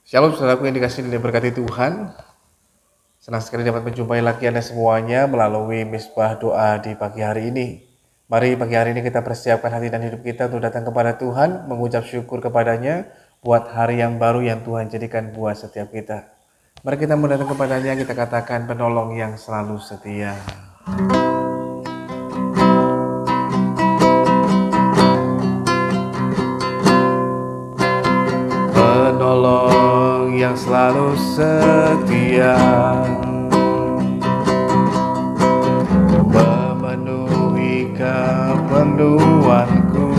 Shalom saudaraku yang dikasihi dan diberkati Tuhan. Senang sekali dapat menjumpai lagi Anda semuanya melalui misbah doa di pagi hari ini. Mari pagi hari ini kita persiapkan hati dan hidup kita untuk datang kepada Tuhan, mengucap syukur kepadanya buat hari yang baru yang Tuhan jadikan buat setiap kita. Mari kita mendatang kepadanya, kita katakan penolong yang selalu setia. Penolong yang selalu setia, memenuhi keperluanku,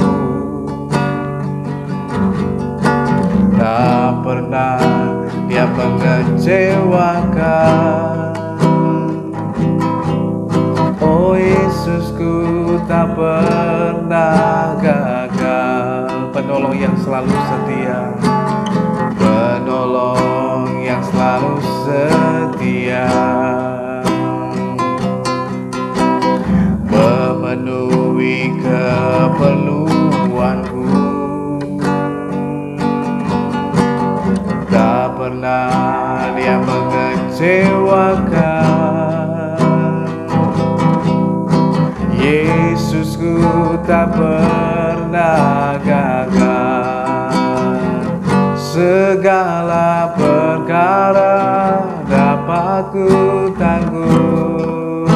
tak pernah dia mengecewakan. Oh Yesusku tak pernah gagal. Penolong yang selalu setia, penolong yang selalu setia, memenuhi keperluanku, tak pernah dia mengecewakan. Yesusku tak pernah gagal. Segala perkara dapat ku tanggung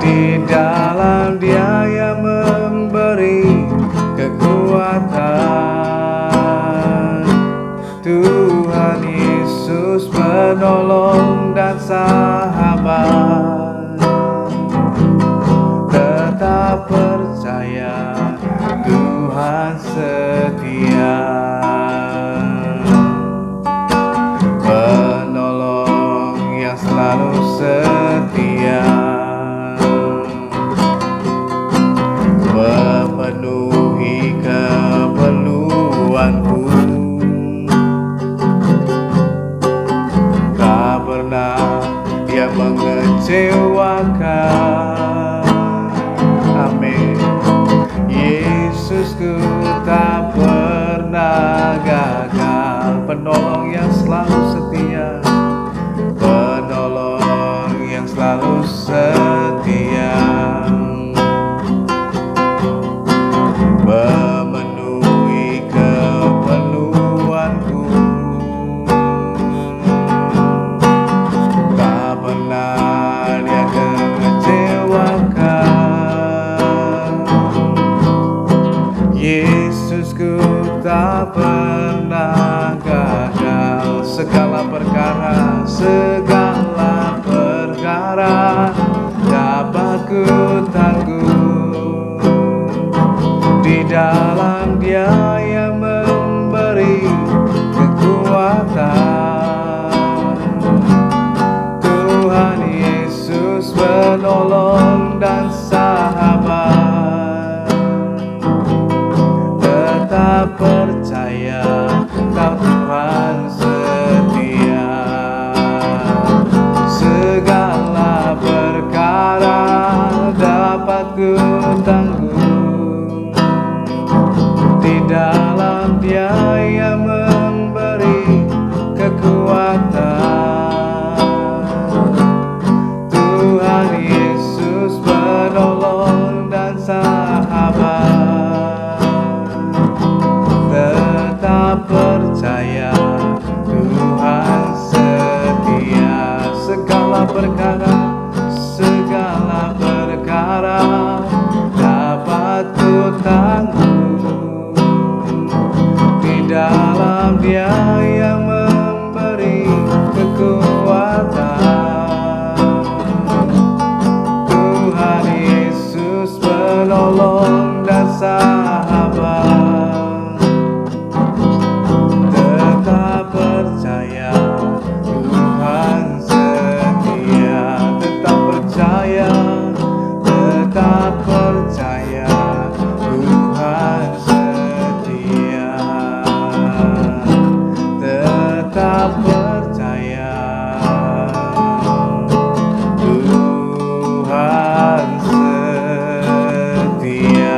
di dalam Dia yang memberi kekuatan. Tuhan Yesus penolong dan sahabat, tetap percaya Tuhan setia. Penolong yang selalu setia, memenuhi keperluanku, tak pernah dia mengecewakan. Amin. Yesusku tak pernah gagal. Penolong yang selalu setia, penolong yang selalu setia, memenuhi keperluanku, tak pernah dia mengecewakan. Yesusku tak pernah gagal. Segala perkara dapat ku tanggung di dalam Dia yang memberi kekuatan. Tuhan Yesus penolong dan sahabat, tetap percaya Tuhan setia. Segala perkara dapat ku tanggung di dalam Dia yang memberi kekuatan. Tuhan Yesus penolong dan sahabat, tetap percaya Tuhan setia. Segala perkara dapat ku tanggung di dalam Dia yang memberi kekuatan. Tuhan Yesus penolong dan sahabat, tetap percaya Tuhan setia. Tetap percaya Tuhan setia. Tetap percaya Tuhan setia.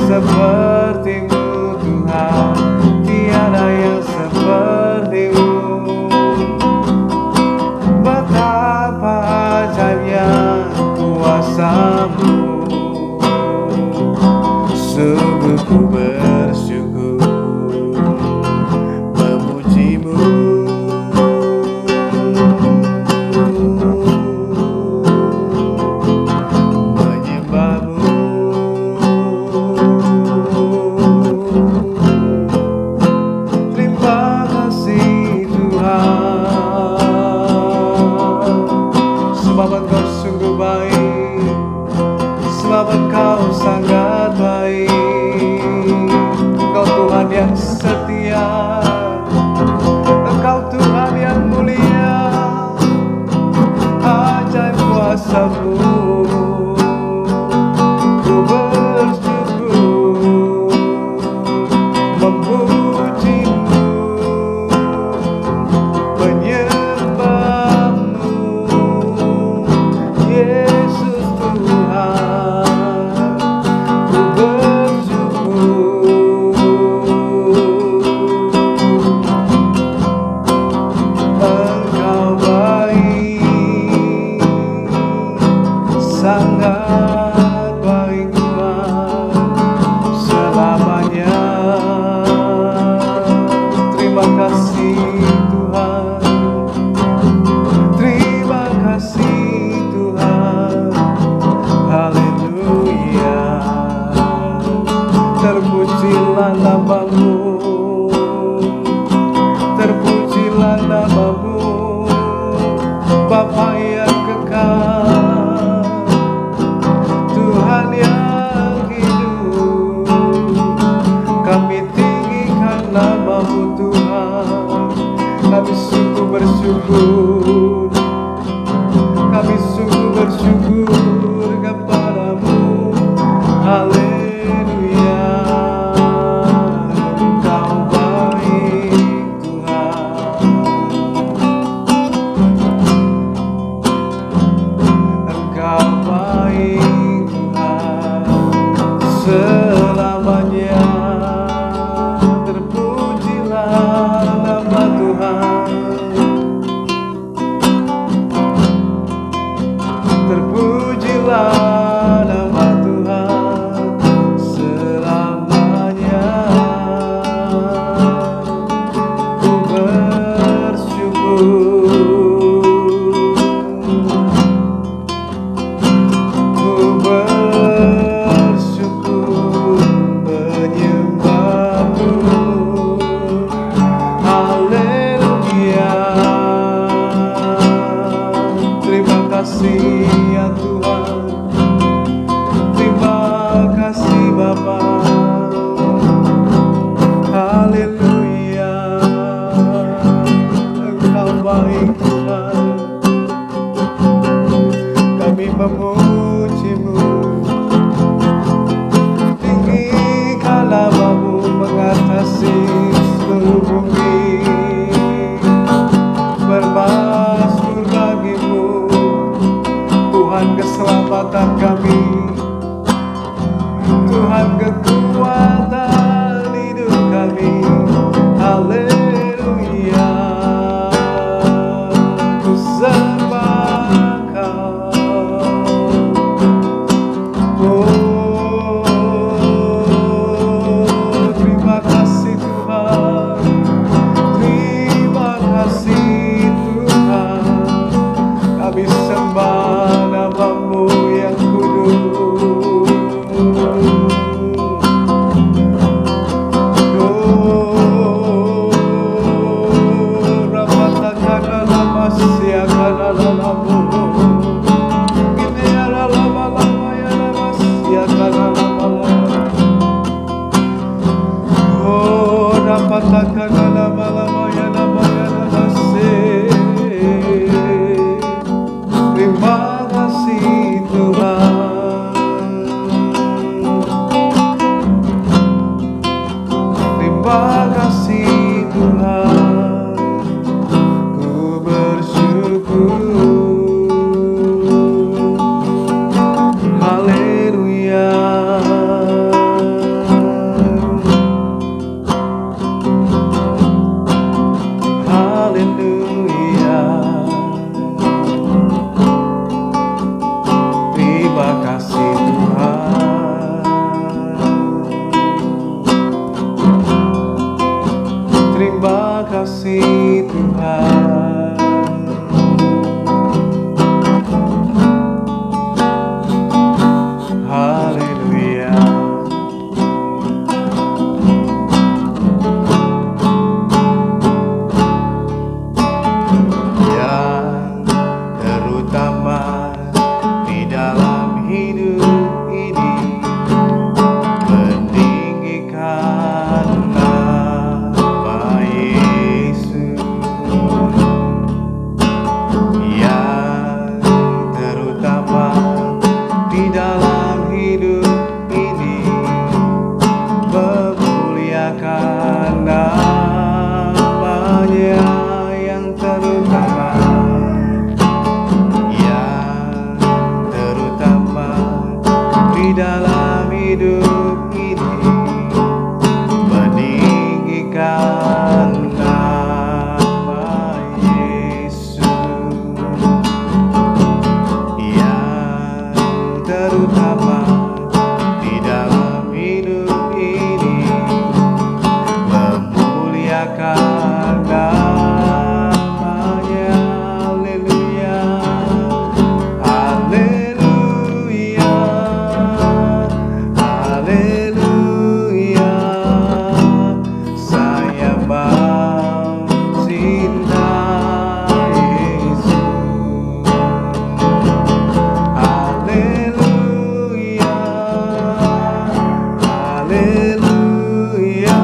seperti-Mu Tuhan, tiada yang seperti-Mu. Betapa ajaibnya kuasa-Mu, sungguh ku bersyukur memuji-Mu. Sebab Engkau sungguh baik, sebab Engkau sangat baik. Engkau Tuhan yang setia, Engkau Tuhan yang mulia, ajaib kuasa-Mu, ku bersyukur memuji-Mu, menyembah-Mu, Yesus Tuhan, ku bersyukur. Engkau baik, sangat baik Tuhan, selamanya. Terima kasih Tuhan, terima kasih Tuhan, haleluya. Terpujilah nama-Mu, terpujilah nama-Mu, Bapa yang kekal, Tuhan yang hidup. Kami tinggikan nama-Mu Tuhan, kami sungguh bersyukur, kami sungguh bersyukur kepada-Mu, haleluya. Engkau baik Tuhan, Engkau baik Tuhan, selamanya. Terpujilah nama Tuhan, terpujilah nama Tuhan, selamanya. Ku bersyukur, ku bersyukur menyembah-Mu, haleluya. Terima kasih ya Tuhan, terima kasih Bapa, haleluya. Engkau baik Tuhan, kami memuji-Mu, tinggikan nama-Mu mengatasi seluruh bumi. Bermasmur bagi-Mu Tuhan, keselamatan kami, Tuhan kekuatan hidup kami, haleluya. Ku sembah Kau, oh terima kasih Tuhan, terima kasih Tuhan. Kami sembah nama-Mu yang kudus. hidup ini meninggikan nama Yesus yang terutama di dalam hidup ini, memuliakan namanya. Haleluya, haleluya, haleluya. Saya mau cinta Yesus. Haleluya, haleluya.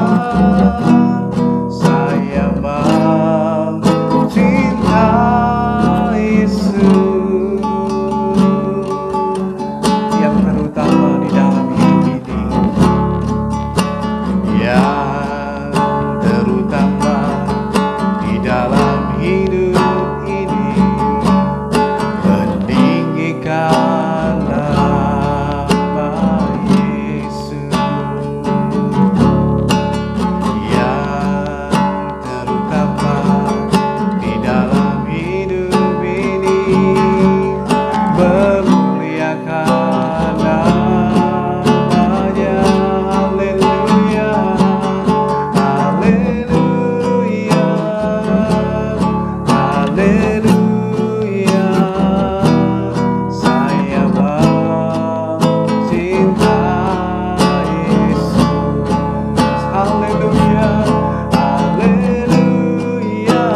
Saya mau cinta Yesus yang terutama di dalam hidup ini, yang terutama di dalam hidup ini, meninggikan nama Yesus yang terutama di dalam hidup ini, memuliakan namanya. Haleluya, haleluya, haleluya. Saya mau cinta Yesus. Haleluya, haleluya, haleluya.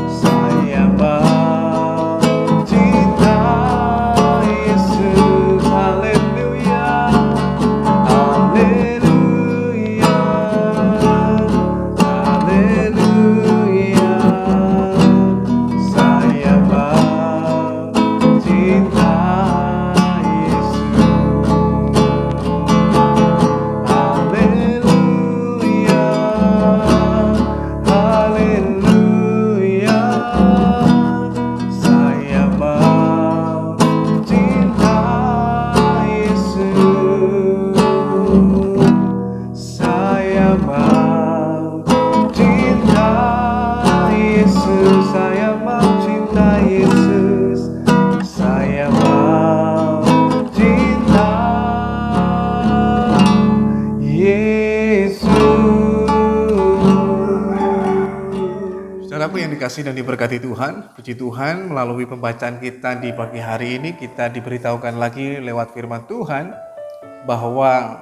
Saya mau cinta Yesus. Haleluya, haleluya, haleluya. Saya mau cinta Yesus. Haleluya, haleluya. Saya mau cinta Yesus. Saya mau cinta Yesus. Saya mau cinta Yesus. Saya mau cinta Yesus. Saudaraku yang dikasihi dan diberkati Tuhan, puji Tuhan, melalui pembacaan kita di pagi hari ini kita diberitahukan lagi lewat firman Tuhan bahwa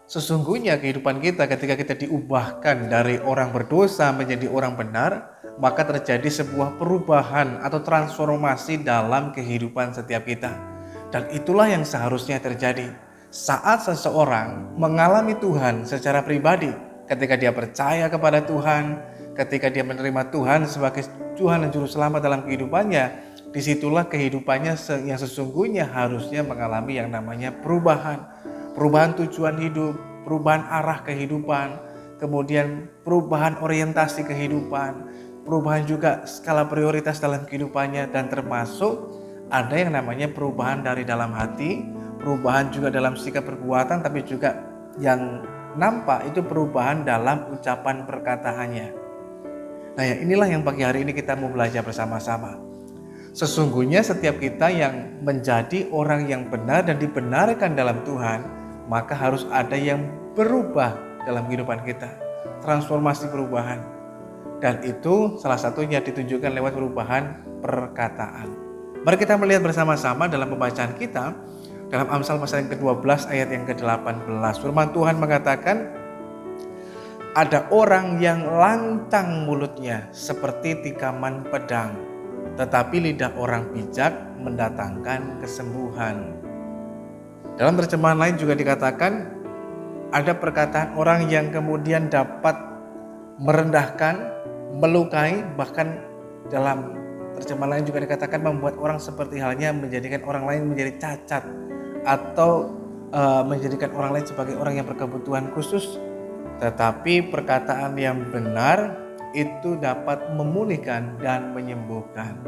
sesungguhnya kehidupan kita ketika kita diubahkan dari orang berdosa menjadi orang benar, maka terjadi sebuah perubahan atau transformasi dalam kehidupan setiap kita. Dan itulah yang seharusnya terjadi saat seseorang mengalami Tuhan secara pribadi, ketika dia percaya kepada Tuhan, ketika dia menerima Tuhan sebagai Tuhan dan Juru Selamat dalam kehidupannya. Disitulah kehidupannya yang sesungguhnya harusnya mengalami yang namanya perubahan. Perubahan tujuan hidup, perubahan arah kehidupan, kemudian perubahan orientasi kehidupan, perubahan juga skala prioritas dalam kehidupannya, dan termasuk ada yang namanya perubahan dari dalam hati, perubahan juga dalam sikap perbuatan, tapi juga yang nampak itu perubahan dalam ucapan perkataannya. Nah, inilah yang pagi hari ini kita mau belajar bersama-sama. Sesungguhnya setiap kita yang menjadi orang yang benar dan dibenarkan dalam Tuhan, maka harus ada yang berubah dalam kehidupan kita. Transformasi perubahan. Dan itu salah satunya ditunjukkan lewat perubahan perkataan. Mari kita melihat bersama-sama dalam pembacaan kita dalam Amsal pasal yang ke-12 ayat yang ke-18. Firman Tuhan mengatakan, ada orang yang lantang mulutnya seperti tikaman pedang, tetapi lidah orang bijak mendatangkan kesembuhan. Dalam terjemahan lain juga dikatakan, ada perkataan orang yang kemudian dapat merendahkan, melukai, bahkan dalam terjemahan lain juga dikatakan membuat orang seperti halnya menjadikan orang lain menjadi cacat, atau menjadikan orang lain sebagai orang yang berkebutuhan khusus. Tetapi perkataan yang benar itu dapat memulihkan dan menyembuhkan.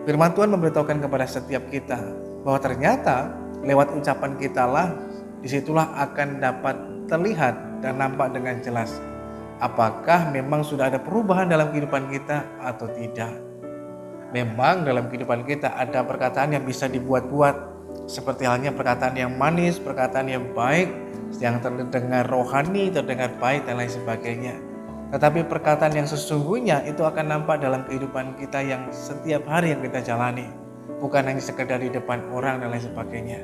Firman Tuhan memberitahukan kepada setiap kita bahwa ternyata lewat ucapan kita lah disitulah akan dapat terlihat dan nampak dengan jelas apakah memang sudah ada perubahan dalam kehidupan kita atau tidak. Memang dalam kehidupan kita ada perkataan yang bisa dibuat-buat, seperti halnya perkataan yang manis, perkataan yang baik, yang terdengar rohani, terdengar baik dan lain sebagainya. Tetapi perkataan yang sesungguhnya itu akan nampak dalam kehidupan kita yang setiap hari yang kita jalani. Bukan hanya sekedar di depan orang dan lain sebagainya.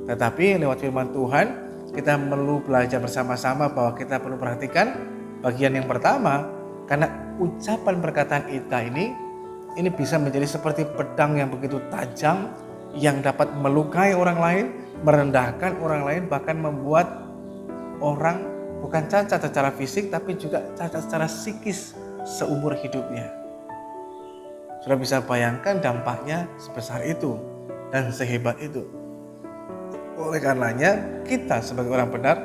Tetapi lewat firman Tuhan, kita perlu belajar bersama-sama bahwa kita perlu perhatikan bagian yang pertama, karena ucapan perkataan kita ini bisa menjadi seperti pedang yang begitu tajam yang dapat melukai orang lain, merendahkan orang lain, bahkan membuat orang bukan cacat secara fisik tapi juga cacat secara psikis seumur hidupnya. Sudah bisa bayangkan dampaknya sebesar itu dan sehebat itu. Oleh karenanya kita sebagai orang benar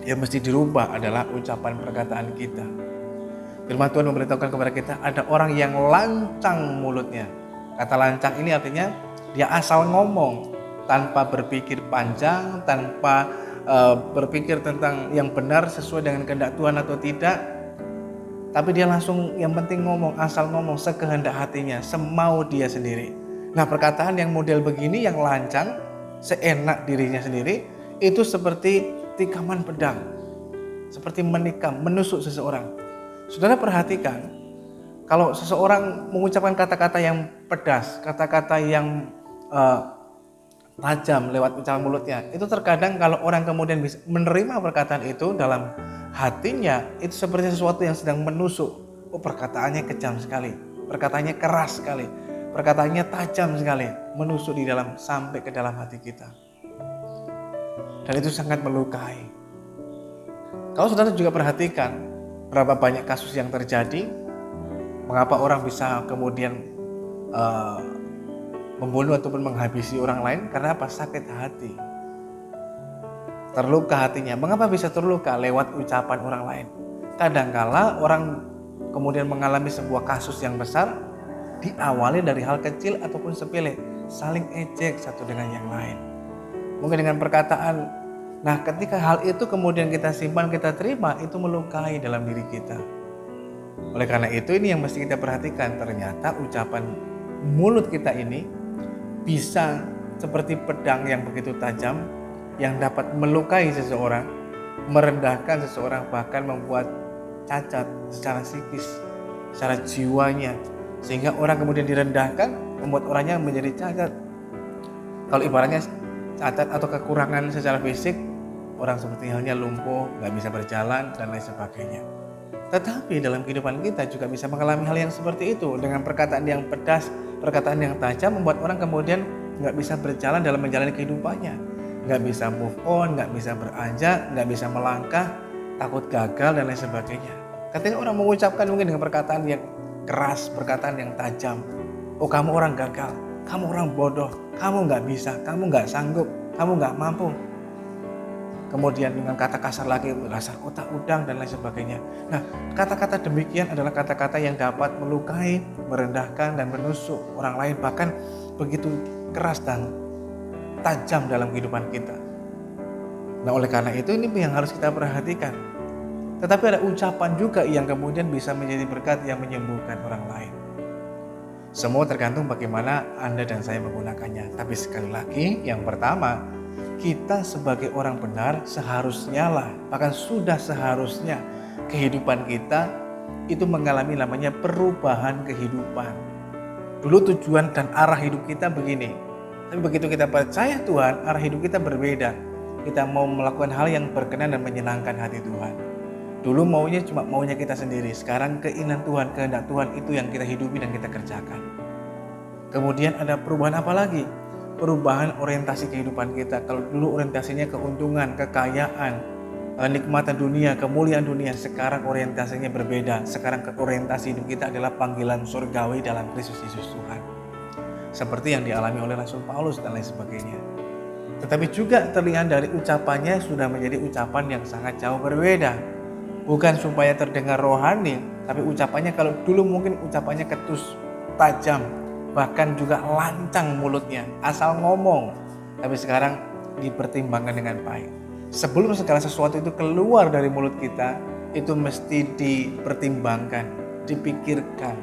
yang mesti dirubah adalah ucapan perkataan kita. Firman Tuhan memberitahukan kepada kita ada orang yang lancang mulutnya. Kata lancang ini artinya dia asal ngomong tanpa berpikir panjang, tanpa berpikir tentang yang benar sesuai dengan kehendak Tuhan atau tidak. Tapi dia langsung yang penting ngomong, asal ngomong sekehendak hatinya, semau dia sendiri. Nah, perkataan yang model begini yang lancang, seenak dirinya sendiri, itu seperti tikaman pedang. Seperti menikam, menusuk seseorang. Saudara perhatikan, kalau seseorang mengucapkan kata-kata yang pedas, kata-kata yang tajam lewat ucapan mulutnya, itu terkadang kalau orang kemudian bisa menerima perkataan itu dalam hatinya, itu seperti sesuatu yang sedang menusuk. Oh, perkataannya kejam sekali, perkataannya keras sekali, perkataannya tajam sekali, menusuk di dalam sampai ke dalam hati kita. Dan itu sangat melukai. Kalau saudara juga perhatikan berapa banyak kasus yang terjadi, mengapa orang bisa kemudian membunuh ataupun menghabisi orang lain, karena apa? Sakit hati, terluka hatinya. Mengapa bisa terluka? Lewat ucapan orang lain. Kadangkala orang kemudian mengalami sebuah kasus yang besar diawali dari hal kecil ataupun sepele, saling ejek satu dengan yang lain, mungkin dengan perkataan. Nah, ketika hal itu kemudian kita simpan, kita terima, itu melukai dalam diri kita. Oleh karena itu ini yang mesti kita perhatikan, ternyata ucapan mulut kita ini bisa seperti pedang yang begitu tajam yang dapat melukai seseorang, merendahkan seseorang, bahkan membuat cacat secara psikis, secara jiwanya, sehingga orang kemudian direndahkan, membuat orangnya menjadi cacat. Kalau ibaratnya cacat atau kekurangan secara fisik, orang seperti halnya lumpuh, gak bisa berjalan dan lain sebagainya. Tetapi dalam kehidupan kita juga bisa mengalami hal yang seperti itu, dengan perkataan yang pedas, perkataan yang tajam, membuat orang kemudian gak bisa berjalan dalam menjalani kehidupannya, gak bisa move on, gak bisa beranjak, gak bisa melangkah, takut gagal dan lain sebagainya. Ketika orang mengucapkan mungkin dengan perkataan yang keras, perkataan yang tajam, oh kamu orang gagal, kamu orang bodoh, kamu gak bisa, kamu gak sanggup, kamu gak mampu. Kemudian dengan kata kasar lagi, dasar otak udang dan lain sebagainya. Nah, kata-kata demikian adalah kata-kata yang dapat melukai, merendahkan dan menusuk orang lain, bahkan begitu keras dan tajam dalam kehidupan kita. Nah, oleh karena itu ini yang harus kita perhatikan. Tetapi ada ucapan juga yang kemudian bisa menjadi berkat yang menyembuhkan orang lain. Semua tergantung bagaimana Anda dan saya menggunakannya. Tapi sekali lagi, yang pertama, kita sebagai orang benar seharusnya lah, bahkan sudah seharusnya kehidupan kita itu mengalami namanya perubahan kehidupan. Dulu tujuan dan arah hidup kita begini, tapi begitu kita percaya Tuhan, arah hidup kita berbeda. Kita mau melakukan hal yang berkenan dan menyenangkan hati Tuhan. Dulu maunya cuma maunya kita sendiri, sekarang keinginan Tuhan, kehendak Tuhan itu yang kita hidupi dan kita kerjakan. Kemudian ada perubahan apa lagi? Perubahan orientasi kehidupan kita. Kalau dulu orientasinya keuntungan, kekayaan, nikmatan dunia, kemuliaan dunia, sekarang orientasinya berbeda. Sekarang orientasi hidup kita adalah panggilan surgawi dalam Kristus Yesus Tuhan, seperti yang dialami oleh Rasul Paulus dan lain sebagainya. Tetapi juga terlihat dari ucapannya sudah menjadi ucapan yang sangat jauh berbeda. Bukan supaya terdengar rohani, tapi ucapannya kalau dulu mungkin ucapannya ketus, tajam, bahkan juga lancang mulutnya, asal ngomong. Tapi sekarang dipertimbangkan dengan baik. Sebelum segala sesuatu itu keluar dari mulut kita, itu mesti dipertimbangkan, dipikirkan,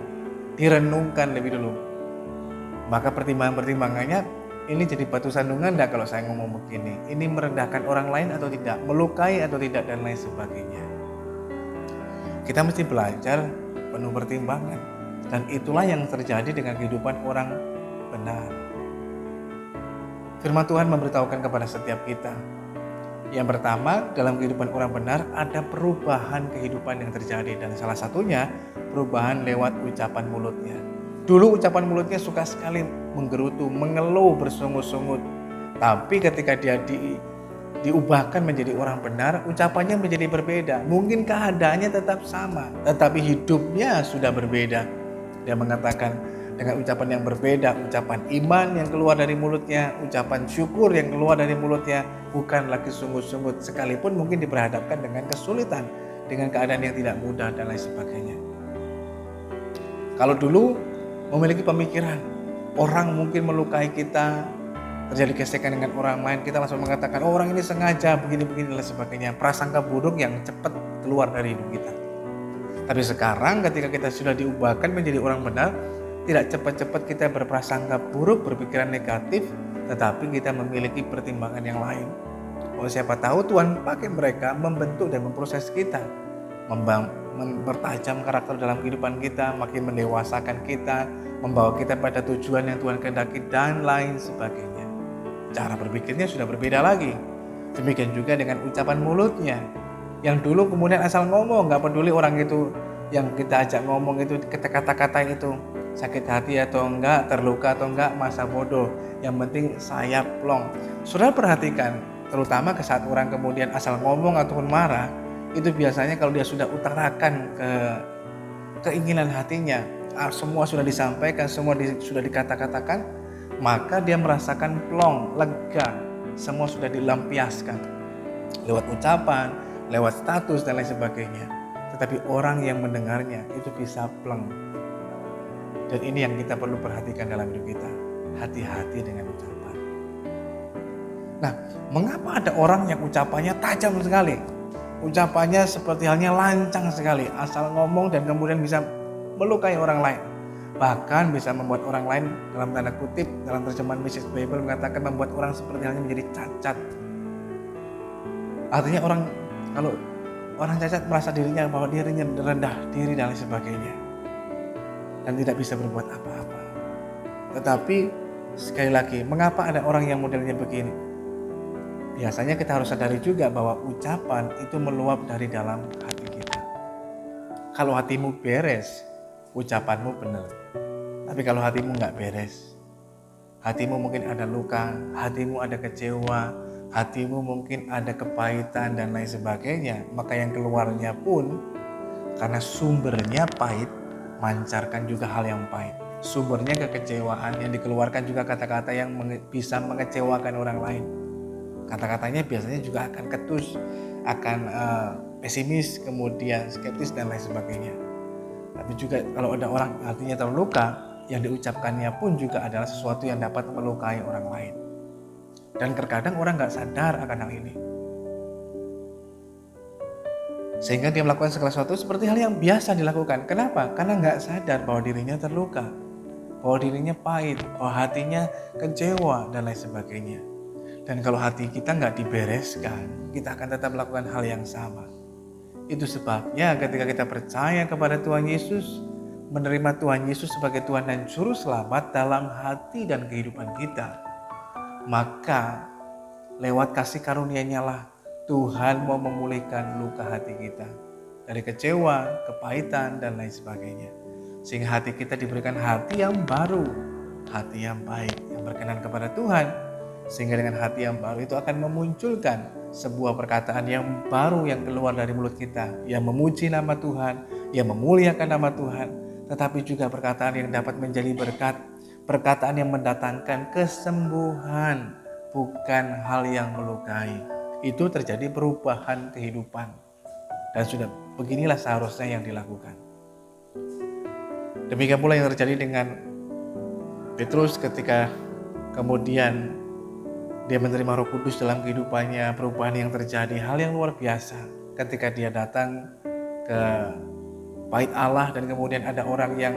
direnungkan lebih dulu. Maka pertimbangannya ini jadi batu sandungan enggak kalau saya ngomong begini? Ini merendahkan orang lain atau tidak? Melukai atau tidak? Dan lain sebagainya. Kita mesti belajar penuh pertimbangan. Dan itulah yang terjadi dengan kehidupan orang benar. Firman Tuhan memberitahukan kepada setiap kita. Yang pertama, dalam kehidupan orang benar ada perubahan kehidupan yang terjadi. Dan salah satunya perubahan lewat ucapan mulutnya. Dulu ucapan mulutnya suka sekali menggerutu, mengeluh, bersungut-sungut. Tapi ketika dia diubahkan menjadi orang benar, ucapannya menjadi berbeda. Mungkin keadaannya tetap sama, tetapi hidupnya sudah berbeda. Dia mengatakan dengan ucapan yang berbeda, ucapan iman yang keluar dari mulutnya, ucapan syukur yang keluar dari mulutnya, bukan lagi sungut-sungut, sekalipun mungkin diperhadapkan dengan kesulitan, dengan keadaan yang tidak mudah dan lain sebagainya. Kalau dulu memiliki pemikiran, orang mungkin melukai kita, terjadi gesekan dengan orang lain, kita langsung mengatakan, oh, orang ini sengaja, begini-begini dan sebagainya. Prasangka buruk yang cepat keluar dari hidup kita. Tapi sekarang ketika kita sudah diubahkan menjadi orang benar, tidak cepat-cepat kita berprasangka buruk, berpikiran negatif, tetapi kita memiliki pertimbangan yang lain. Oh, siapa tahu Tuhan pakai mereka membentuk dan memproses kita, mempertajam karakter dalam kehidupan kita, makin mendewasakan kita, membawa kita pada tujuan yang Tuhan kehendaki dan lain sebagainya. Cara berpikirnya sudah berbeda lagi. Demikian juga dengan ucapan mulutnya. Yang dulu kemudian asal ngomong, gak peduli orang itu yang kita ajak ngomong itu, kata-kata itu sakit hati atau enggak, terluka atau enggak, masa bodoh. Yang penting saya plong. Saudara perhatikan, terutama ke saat orang kemudian asal ngomong ataupun marah, itu biasanya kalau dia sudah utarakan keinginan hatinya, semua sudah disampaikan, semua sudah dikata-katakan, maka dia merasakan plong, lega, semua sudah dilampiaskan lewat ucapan, lewat status dan lain sebagainya. Tetapi orang yang mendengarnya itu bisa plong. Dan ini yang kita perlu perhatikan dalam hidup kita. Hati-hati dengan ucapan. Nah, mengapa ada orang yang ucapannya tajam sekali? Ucapannya seperti halnya lancang sekali, asal ngomong dan kemudian bisa melukai orang lain. Bahkan bisa membuat orang lain, dalam tanda kutip, dalam terjemahan Message Bible mengatakan membuat orang seperti halnya menjadi cacat. Artinya kalau orang cacat merasa dirinya bahwa dirinya rendah diri dan lain sebagainya, dan tidak bisa berbuat apa-apa. Tetapi sekali lagi, mengapa ada orang yang modelnya begini? Biasanya kita harus sadari juga bahwa ucapan itu meluap dari dalam hati kita. Kalau hatimu beres, ucapanmu benar. Tapi kalau hatimu nggak beres, hatimu mungkin ada luka, hatimu ada kecewa, hatimu mungkin ada kepahitan dan lain sebagainya, maka yang keluarnya pun karena sumbernya pahit, mancarkan juga hal yang pahit. Sumbernya kekecewaan, yang dikeluarkan juga kata-kata yang bisa mengecewakan orang lain. Kata-katanya biasanya juga akan ketus, akan pesimis, kemudian skeptis dan lain sebagainya. Tapi juga kalau ada orang hatinya terluka, yang diucapkannya pun juga adalah sesuatu yang dapat melukai orang lain. Dan terkadang orang gak sadar akan hal ini, sehingga dia melakukan segala sesuatu seperti hal yang biasa dilakukan. Kenapa? Karena gak sadar bahwa dirinya terluka, bahwa dirinya pahit, bahwa hatinya kecewa dan lain sebagainya. Dan kalau hati kita gak dibereskan, kita akan tetap melakukan hal yang sama. Itu sebabnya ketika kita percaya kepada Tuhan Yesus, menerima Tuhan Yesus sebagai Tuhan dan Juru Selamat dalam hati dan kehidupan kita, maka lewat kasih karunia-Nya lah Tuhan mau memulihkan luka hati kita dari kecewa, kepahitan dan lain sebagainya, sehingga hati kita diberikan hati yang baru, hati yang baik, yang berkenan kepada Tuhan. Sehingga dengan hati yang baru itu akan memunculkan sebuah perkataan yang baru yang keluar dari mulut kita, yang memuji nama Tuhan, yang memuliakan nama Tuhan, tetapi juga perkataan yang dapat menjadi berkat, perkataan yang mendatangkan kesembuhan, bukan hal yang melukai. Itu terjadi perubahan kehidupan. Dan sudah beginilah seharusnya yang dilakukan. Demikian pula yang terjadi dengan Petrus ketika kemudian dia menerima Roh Kudus dalam kehidupannya, perubahan yang terjadi, hal yang luar biasa ketika dia datang ke bait Allah dan kemudian ada orang yang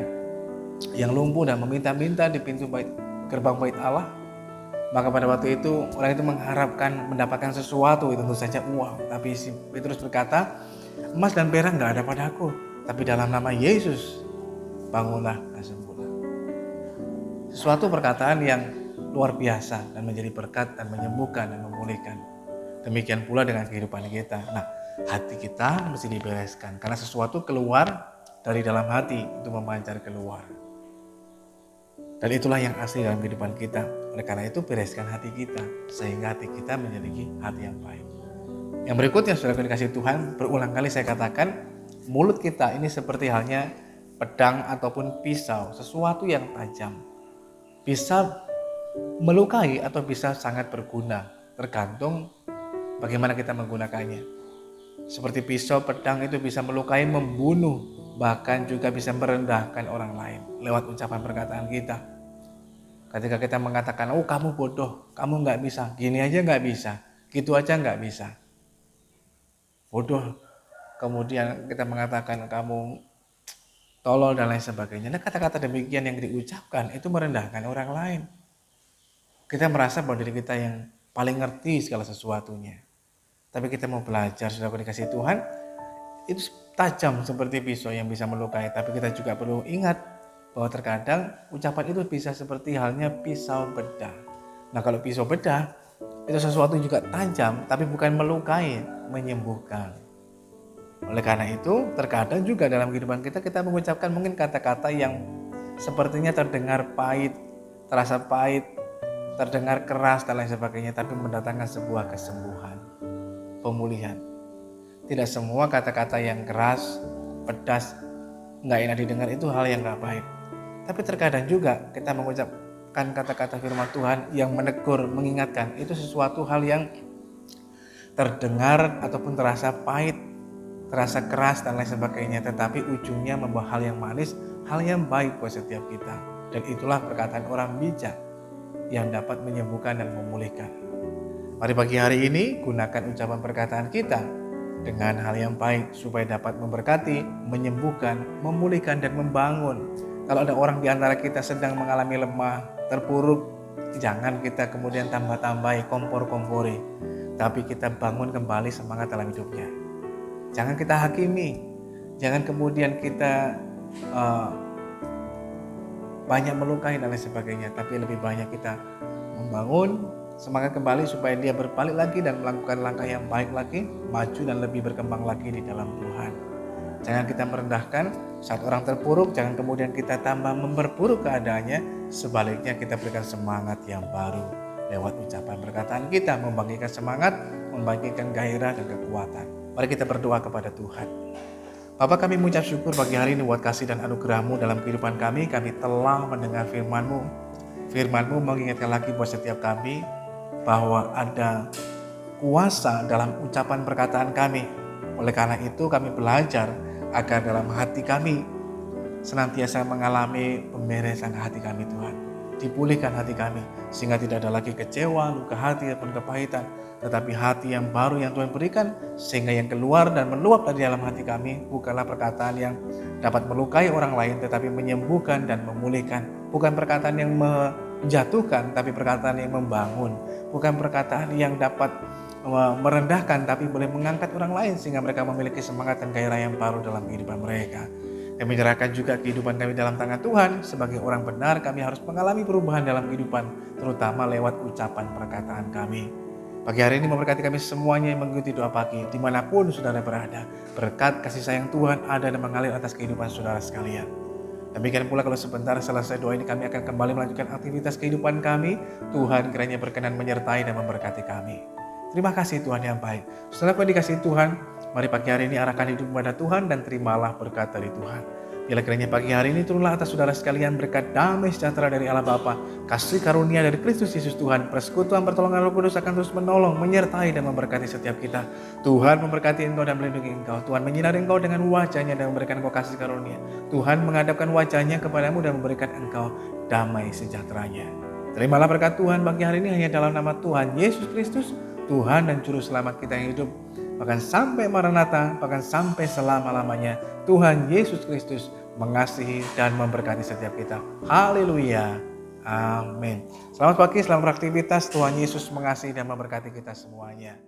lumpuh dan meminta-minta di pintu gerbang bait Allah. Maka pada waktu itu orang itu mengharapkan mendapatkan sesuatu, itu tentu saja uang. Tapi si Petrus berkata, emas dan perak nggak ada padaku, tapi dalam nama Yesus bangunlah dan sembuhlah. Sesuatu perkataan yang luar biasa dan menjadi berkat dan menyembuhkan dan memulihkan. Demikian pula dengan kehidupan kita. Nah, hati kita mesti dibereskan karena sesuatu keluar dari dalam hati itu memancar keluar. Dan itulah yang asli dalam kehidupan kita. Oleh karena itu bereskan hati kita sehingga hati kita menjadi hati yang baik. Yang berikutnya saudara dikasih Tuhan, berulang kali saya katakan mulut kita ini seperti halnya pedang ataupun pisau, sesuatu yang tajam. Bisa melukai atau bisa sangat berguna, tergantung bagaimana kita menggunakannya. Seperti pisau, pedang itu bisa melukai, membunuh, bahkan juga bisa merendahkan orang lain lewat ucapan perkataan kita. Ketika kita mengatakan, oh kamu bodoh, kamu nggak bisa, gini aja nggak bisa, gitu aja nggak bisa. Bodoh, kemudian kita mengatakan kamu tolol dan lain sebagainya. Nah, kata-kata demikian yang diucapkan itu merendahkan orang lain. Kita merasa bahwa diri kita yang paling ngerti segala sesuatunya. Tapi kita mau belajar, sudah dikasih Tuhan, itu tajam seperti pisau yang bisa melukai. Tapi kita juga perlu ingat bahwa terkadang ucapan itu bisa seperti halnya pisau bedah. Nah, kalau pisau bedah itu sesuatu juga tajam, tapi bukan melukai, menyembuhkan. Oleh karena itu, terkadang juga dalam kehidupan kita mengucapkan mungkin kata-kata yang sepertinya terdengar pahit, terasa pahit, terdengar keras dan lain sebagainya, tapi mendatangkan sebuah kesembuhan, pemulihan. Tidak semua kata-kata yang keras, pedas, nggak enak didengar itu hal yang nggak baik. Tapi terkadang juga kita mengucapkan kata-kata firman Tuhan yang menegur, mengingatkan, itu sesuatu hal yang terdengar ataupun terasa pahit, terasa keras dan lain sebagainya, tetapi ujungnya membawa hal yang manis, hal yang baik buat setiap kita. Dan itulah perkataan orang bijak yang dapat menyembuhkan dan memulihkan. Mari pagi hari ini gunakan ucapan perkataan kita dengan hal yang baik supaya dapat memberkati, menyembuhkan, memulihkan dan membangun. Kalau ada orang di antara kita sedang mengalami lemah, terpuruk, jangan kita kemudian tambah-tambahi, kompor-kompori, tapi kita bangun kembali semangat dalam hidupnya. Jangan kita hakimi, jangan kemudian kita banyak melukai dan lain sebagainya, tapi lebih banyak kita membangun semangat kembali supaya dia berbalik lagi dan melakukan langkah yang baik lagi, maju dan lebih berkembang lagi di dalam Tuhan. Jangan kita merendahkan saat orang terpuruk, jangan kemudian kita tambah memperburuk keadaannya, sebaliknya kita berikan semangat yang baru lewat ucapan perkataan kita, membangkitkan semangat, membangkitkan gairah dan kekuatan. Mari kita berdoa kepada Tuhan. Bapa, kami mengucap syukur pagi hari ini buat kasih dan anugerah-Mu dalam kehidupan kami. Kami telah mendengar firman-Mu. Firman-Mu mengingatkan lagi buat setiap kami bahwa ada kuasa dalam ucapan perkataan kami. Oleh karena itu kami belajar agar dalam hati kami senantiasa mengalami pemberesan hati kami Tuhan. Dipulihkan hati kami sehingga tidak ada lagi kecewa, luka hati ataupun kepahitan, tetapi hati yang baru yang Tuhan berikan sehingga yang keluar dan meluap dari dalam hati kami bukanlah perkataan yang dapat melukai orang lain, tetapi menyembuhkan dan memulihkan. Bukan perkataan yang menjatuhkan, tapi perkataan yang membangun. Bukan perkataan yang dapat merendahkan, tapi boleh mengangkat orang lain sehingga mereka memiliki semangat dan gairah yang baru dalam kehidupan mereka. Kami menyerahkan juga kehidupan kami dalam tangan Tuhan. Sebagai orang benar, kami harus mengalami perubahan dalam kehidupan, terutama lewat ucapan perkataan kami. Pagi hari ini memberkati kami semuanya yang mengikuti doa pagi, dimanapun saudara berada. Berkat kasih sayang Tuhan ada dan mengalir atas kehidupan saudara sekalian. Demikian pula kalau sebentar selesai doa ini kami akan kembali melanjutkan aktivitas kehidupan kami. Tuhan kiranya berkenan menyertai dan memberkati kami. Terima kasih Tuhan yang baik. Saudara yang dikasihi Tuhan, mari pagi hari ini arahkan hidup kepada Tuhan dan terimalah berkat dari Tuhan. Bila kiranya pagi hari ini turunlah atas saudara sekalian berkat damai sejahtera dari Allah Bapa, kasih karunia dari Kristus Yesus Tuhan, persekutuan pertolongan Roh Kudus akan terus menolong, menyertai dan memberkati setiap kita. Tuhan memberkati engkau dan melindungi engkau. Tuhan menyinari engkau dengan wajah-Nya dan memberikan engkau kasih karunia. Tuhan menghadapkan wajah-Nya kepadamu dan memberikan engkau damai sejahteranya. Terimalah berkat Tuhan pagi hari ini hanya dalam nama Tuhan Yesus Kristus, Tuhan dan Juru Selamat kita yang hidup. Bahkan sampai Maranatha, bahkan sampai selama-lamanya, Tuhan Yesus Kristus mengasihi dan memberkati setiap kita. Haleluya. Amin. Selamat pagi, selamat beraktivitas. Tuhan Yesus mengasihi dan memberkati kita semuanya.